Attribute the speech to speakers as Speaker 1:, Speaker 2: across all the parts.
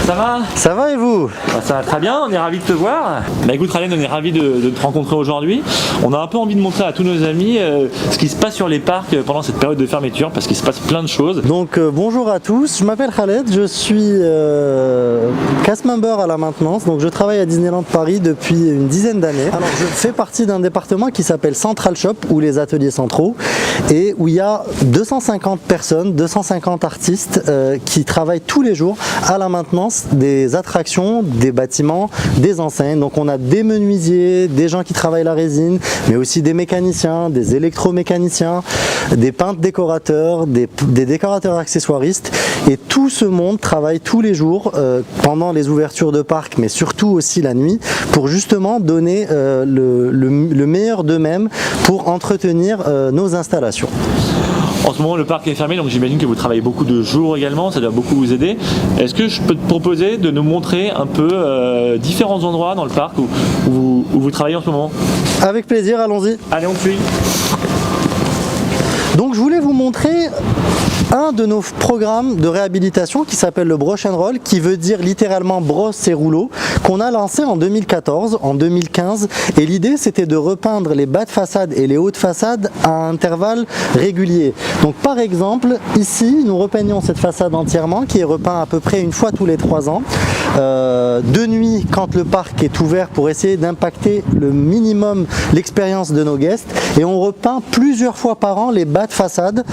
Speaker 1: Ça va?
Speaker 2: Ça va et vous?
Speaker 1: Ça va très bien, on est ravis de te voir. Bah écoute Ryan, on est ravis de te rencontrer aujourd'hui. On a un peu envie de montrer à tous nos amis ce qui se passe sur les parcs pendant cette période de fermeture, parce qu'il se passe plein de choses.
Speaker 2: Donc bonjour à tous, je m'appelle Khaled, je suis cast member à la maintenance, donc je travaille à Disneyland Paris depuis une dizaine d'années. Alors je fais partie d'un département qui s'appelle Central Shop, ou les ateliers centraux, et où il y a 250 personnes, 250 artistes qui travaillent tous les jours à la maintenance des attractions, des bâtiments, des enseignes. Donc on a des menuisiers, des gens qui travaillent la résine, mais aussi des mécaniciens, des électromécaniciens, des peintres décorateurs, des décorateurs accessoiristes, et tout ce monde travaille tous les jours pendant les ouvertures de parc, mais surtout aussi la nuit, pour justement donner le meilleur d'eux-mêmes pour entretenir nos installations.
Speaker 1: En ce moment, le parc est fermé, donc j'imagine que vous travaillez beaucoup de jours également, ça doit beaucoup vous aider. Est-ce que je peux te proposer de nous montrer un peu différents endroits dans le parc où vous travaillez en ce moment?
Speaker 2: Avec plaisir, allons-y.
Speaker 1: Allez, on te suit.
Speaker 2: Donc je voulais vous montrer un de nos programmes de réhabilitation qui s'appelle le Brush and Roll, qui veut dire littéralement brosse et rouleau, qu'on a lancé en 2014, en 2015, et l'idée c'était de repeindre les bas de façade et les hauts de façade à intervalles réguliers. Donc par exemple, ici nous repeignons cette façade entièrement, qui est repeint à peu près une fois tous les 3 ans, de nuit quand le parc est ouvert, pour essayer d'impacter le minimum l'expérience de nos guests, et on repeint plusieurs fois par an les bas de façade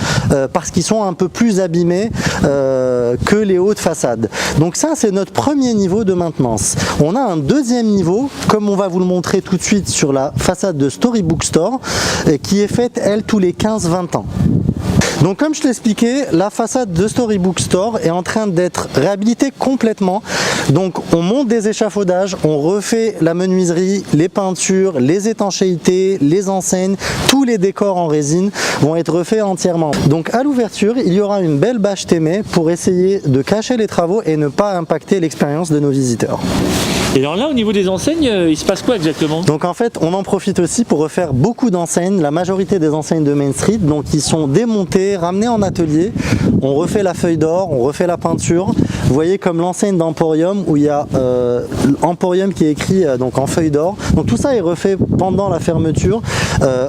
Speaker 2: parce qu'ils sont un peu plus abîmés que les hauts de façade. Donc ça, c'est notre premier niveau de maintenance. On a un deuxième niveau, comme on va vous le montrer tout de suite sur la façade de Storybook Store, qui est faite, elle, tous les 15-20 ans. Donc comme je l'expliquais, la façade de Storybook Store est en train d'être réhabilitée complètement. Donc on monte des échafaudages, on refait la menuiserie, les peintures, les étanchéités, les enseignes, tous les décors en résine vont être refaits entièrement. Donc à l'ouverture, il y aura une belle bâche témée pour essayer de cacher les travaux et ne pas impacter l'expérience de nos visiteurs.
Speaker 1: Et alors là, au niveau des enseignes, il se passe quoi exactement?
Speaker 2: Donc en fait, on en profite aussi pour refaire beaucoup d'enseignes, la majorité des enseignes de Main Street, donc ils sont démontés, ramenés en atelier. On refait la feuille d'or, on refait la peinture. Vous voyez comme l'enseigne d'Emporium, où il y a Emporium qui est écrit donc en feuille d'or. Donc tout ça est refait pendant la fermeture.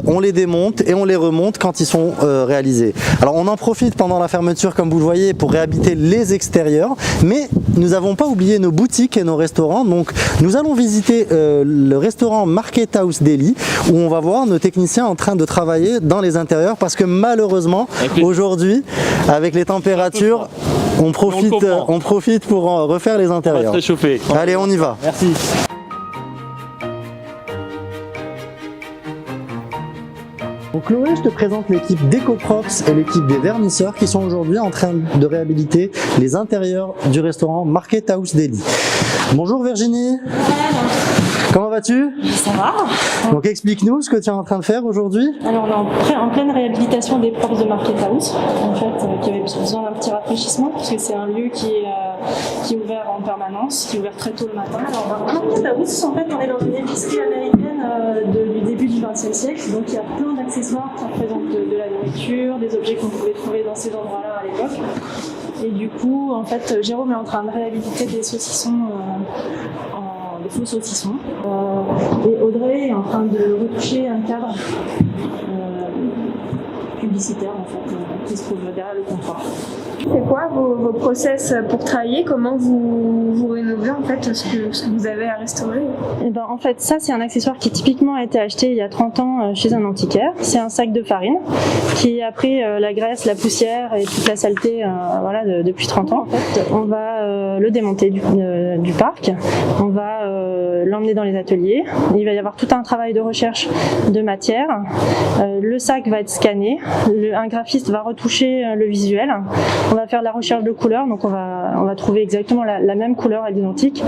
Speaker 2: On les démonte et on les remonte quand ils sont réalisés. Alors on en profite pendant la fermeture, comme vous le voyez, pour réhabiliter les extérieurs, mais nous n'avons pas oublié nos boutiques et nos restaurants. Donc nous allons visiter le restaurant Market House Deli, où on va voir nos techniciens en train de travailler dans les intérieurs, parce que malheureusement aujourd'hui, avec les températures, on profite pour refaire les intérieurs.
Speaker 1: On va se réchauffer.
Speaker 2: Allez, on y va.
Speaker 1: Merci.
Speaker 2: Donc Chloé, je te présente l'équipe d'EcoProx et l'équipe des vernisseurs qui sont aujourd'hui en train de réhabiliter les intérieurs du restaurant Market House Deli. Bonjour Virginie. Comment vas-tu?
Speaker 3: Ça va.
Speaker 2: Donc explique-nous ce que tu es en train de faire aujourd'hui.
Speaker 3: Alors on est en pleine réhabilitation des props de Market House, en fait, qui avait besoin d'un petit rafraîchissement, parce que c'est un lieu qui est ouvert en permanence, qui est ouvert très tôt le matin. Alors Market House, en fait, on est dans une épicerie américaine du début du XXe siècle, donc il y a plein d'accessoires qui représentent de la nourriture, des objets qu'on pouvait trouver dans ces endroits-là à l'époque. Et du coup, en fait, Jérôme est en train de réhabiliter des saucissons des faux saucissons. Et Audrey est en train de retoucher un cadre publicitaire en fait, qui se trouve derrière le comptoir.
Speaker 4: C'est quoi vos process pour travailler? Comment vous rénovez en fait ce que vous avez à restaurer?
Speaker 3: Et ben, en fait, ça c'est un accessoire qui typiquement a été acheté il y a 30 ans chez un antiquaire. C'est un sac de farine qui a pris la graisse, la poussière et toute la saleté depuis 30 ans. En fait, on va le démonter du parc, on va l'emmener dans les ateliers. Il va y avoir tout un travail de recherche de matière. Le sac va être scanné, un graphiste va retoucher le visuel. On va faire la recherche de couleurs, donc on va trouver exactement la même couleur à l'identique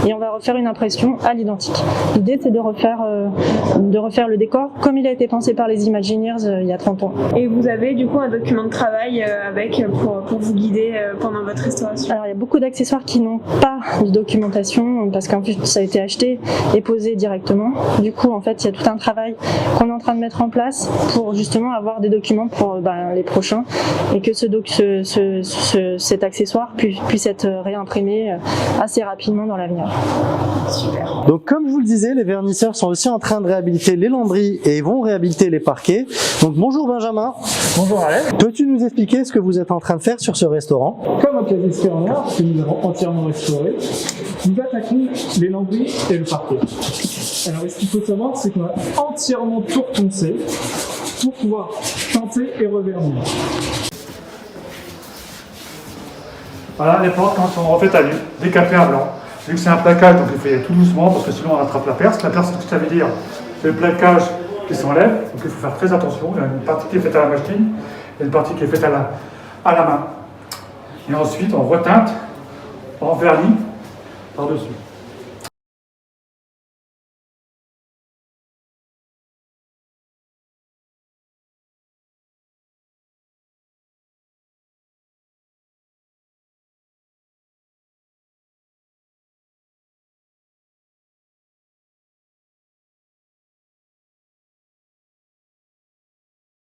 Speaker 3: et on va refaire une impression à l'identique. L'idée c'est de refaire le décor comme il a été pensé par les Imagineers il y a 30 ans.
Speaker 4: Et vous avez du coup un document de travail pour vous guider pendant votre restauration?
Speaker 3: Alors il y a beaucoup d'accessoires qui n'ont pas de documentation parce qu'en plus ça a été acheté et posé directement. Du coup en fait il y a tout un travail qu'on est en train de mettre en place pour justement avoir des documents pour les prochains et que ce cet accessoire puisse être réimprimé assez rapidement dans l'avenir.
Speaker 2: Donc comme je vous le disais, les vernisseurs sont aussi en train de réhabiliter les lambris et vont réhabiliter les parquets. Donc bonjour Benjamin.
Speaker 5: Bonjour Alex.
Speaker 2: Peux-tu nous expliquer ce que vous êtes en train de faire sur ce restaurant?
Speaker 5: Comme au Casier Corner, que nous avons entièrement restauré, nous attaquons les lambris et le parquet. Alors ce qu'il faut savoir, c'est qu'on a entièrement tout reponcé pour pouvoir teinter et revernir. Voilà les portes quand on refait à nu, décapées à blanc. Vu que c'est un plaquage, donc il faut y aller tout doucement parce que sinon on attrape la perce. La perce, c'est ce que ça veut dire, c'est le plaquage qui s'enlève, donc il faut faire très attention. Il y a une partie qui est faite à la machine et une partie qui est faite à la main. Et ensuite on reteinte en vernis par-dessus.